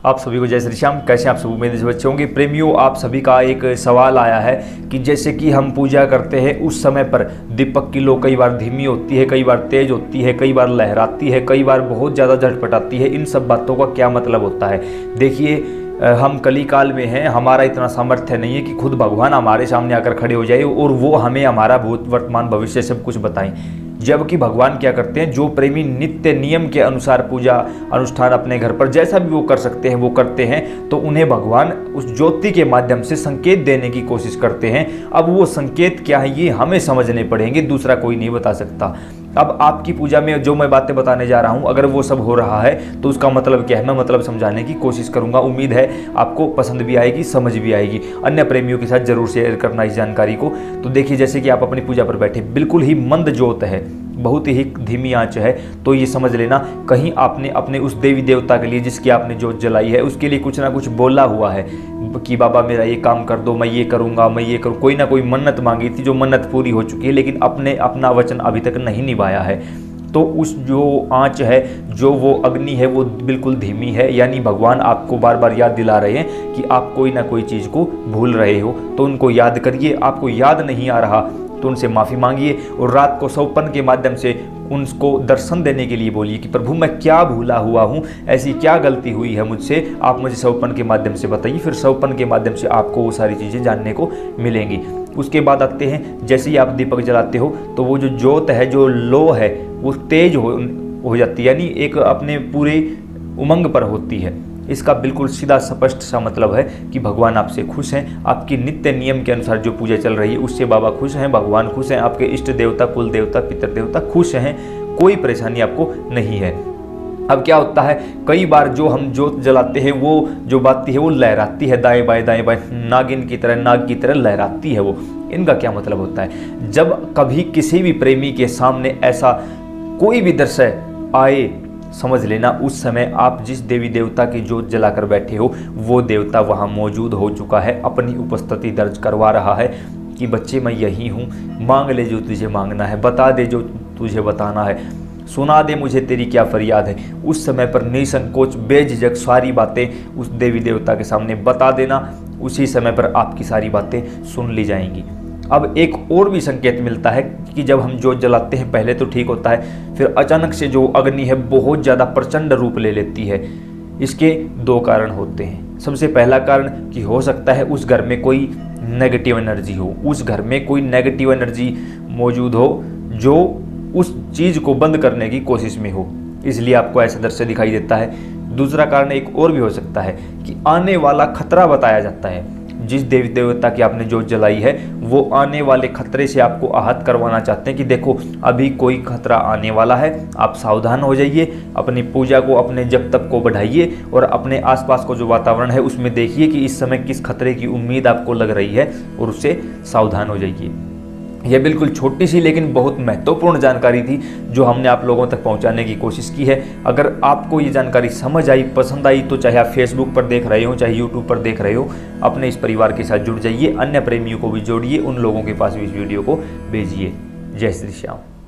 आप सभी को जय श्री श्याम। कैसे आप सब उम्मीद बच्चे होंगे। प्रेमियों, आप सभी का एक सवाल आया है कि जैसे कि हम पूजा करते हैं उस समय पर दीपक की लो कई बार धीमी होती है, कई बार तेज होती है, कई बार लहराती है, कई बार बहुत ज़्यादा झटपटाती है। इन सब बातों का क्या मतलब होता है। देखिए, हम कली काल में हैं, हमारा इतना सामर्थ्य नहीं है कि खुद भगवान हमारे सामने आकर खड़े हो जाए और वो हमें हमारा भूत वर्तमान भविष्य सब कुछ बताएं। जबकि भगवान क्या करते हैं, जो प्रेमी नित्य नियम के अनुसार पूजा अनुष्ठान अपने घर पर जैसा भी वो कर सकते हैं वो करते हैं, तो उन्हें भगवान उस ज्योति के माध्यम से संकेत देने की कोशिश करते हैं। अब वो संकेत क्या है ये हमें समझने पड़ेंगे, दूसरा कोई नहीं बता सकता। अब आपकी पूजा में जो मैं बातें बताने जा रहा हूं, अगर वो सब हो रहा है तो उसका मतलब क्या है, मैं मतलब समझाने की कोशिश करूंगा। उम्मीद है आपको पसंद भी आएगी, समझ भी आएगी। अन्य प्रेमियों के साथ जरूर शेयर करना इस जानकारी को। तो देखिए, जैसे कि आप अपनी पूजा पर बैठे, बिल्कुल ही मंद ज्योत है, बहुत ही धीमी आंच है, तो ये समझ लेना कहीं आपने अपने उस देवी देवता के लिए जिसकी आपने ज्योत जलाई है उसके लिए कुछ ना कुछ बोला हुआ है कि बाबा मेरा ये काम कर दो, मैं ये करूँगा, मैं ये करूँ। कोई ना कोई मन्नत मांगी थी, जो मन्नत पूरी हो चुकी है, लेकिन आपने अपना वचन अभी तक नहीं निभाया है। तो उस जो आंच है, जो वो अग्नि है, वो बिल्कुल धीमी है। यानी भगवान आपको बार बार याद दिला रहे हैं कि आप कोई ना कोई चीज़ को भूल रहे हो, तो उनको याद करिए। आपको याद नहीं आ रहा तो उनसे माफ़ी मांगिए और रात को सौपन के माध्यम से उनको दर्शन देने के लिए बोलिए कि प्रभु मैं क्या भूला हुआ हूँ, ऐसी क्या गलती हुई है मुझसे, आप मुझे सौपन के माध्यम से बताइए। फिर सौपन के माध्यम से आपको वो सारी चीज़ें जानने को मिलेंगी। उसके बाद आते हैं, जैसे ही आप दीपक जलाते हो तो वो जो ज्योत है, जो लो है, वो तेज हो जाती है, यानी एक अपने पूरे उमंग पर होती है। इसका बिल्कुल सीधा स्पष्ट सा मतलब है कि भगवान आपसे खुश हैं, आपकी नित्य नियम के अनुसार जो पूजा चल रही है उससे बाबा खुश हैं, भगवान खुश हैं, आपके इष्ट देवता, कुल देवता, पितर देवता खुश हैं, कोई परेशानी आपको नहीं है। अब क्या होता है, कई बार जो हम ज्योत जलाते हैं वो जो बाती है वो लहराती है, दाएं बाएं नागिन की तरह, नाग की तरह लहराती है वो। इनका क्या मतलब होता है, जब कभी किसी भी प्रेमी के सामने ऐसा कोई भी दृश्य आए, समझ लेना उस समय आप जिस देवी देवता की ज्योत जलाकर बैठे हो वो देवता वहाँ मौजूद हो चुका है, अपनी उपस्थिति दर्ज करवा रहा है कि बच्चे मैं यही हूँ, मांग ले जो तुझे मांगना है, बता दे जो तुझे बताना है, सुना दे मुझे तेरी क्या फरियाद है। उस समय पर निसंकोच बेझिझक सारी बातें उस देवी देवता के सामने बता देना, उसी समय पर आपकी सारी बातें सुन ली जाएंगी। अब एक और भी संकेत मिलता है कि जब हम ज्योत जलाते हैं पहले तो ठीक होता है, फिर अचानक से जो अग्नि है बहुत ज़्यादा प्रचंड रूप ले लेती है। इसके दो कारण होते हैं। सबसे पहला कारण कि हो सकता है उस घर में कोई नेगेटिव एनर्जी हो, उस घर में कोई नेगेटिव एनर्जी मौजूद हो जो उस चीज़ को बंद करने की कोशिश में हो, इसलिए आपको ऐसा दृश्य दिखाई देता है। दूसरा कारण एक और भी हो सकता है कि आने वाला खतरा बताया जाता है। जिस देवी देवता की आपने ज्योत जलाई है वो आने वाले खतरे से आपको आहत करवाना चाहते हैं कि देखो अभी कोई खतरा आने वाला है, आप सावधान हो जाइए, अपनी पूजा को, अपने जप तप को बढ़ाइए और अपने आसपास को जो वातावरण है उसमें देखिए कि इस समय किस खतरे की उम्मीद आपको लग रही है और उससे सावधान हो जाइए। यह बिल्कुल छोटी सी लेकिन बहुत महत्वपूर्ण जानकारी थी जो हमने आप लोगों तक पहुंचाने की कोशिश की है। अगर आपको ये जानकारी समझ आई, पसंद आई, तो चाहे आप फेसबुक पर देख रहे हो, चाहे यूट्यूब पर देख रहे हो, अपने इस परिवार के साथ जुड़ जाइए, अन्य प्रेमियों को भी जोड़िए, उन लोगों के पास भी इस वीडियो को भेजिए। जय श्री श्याम।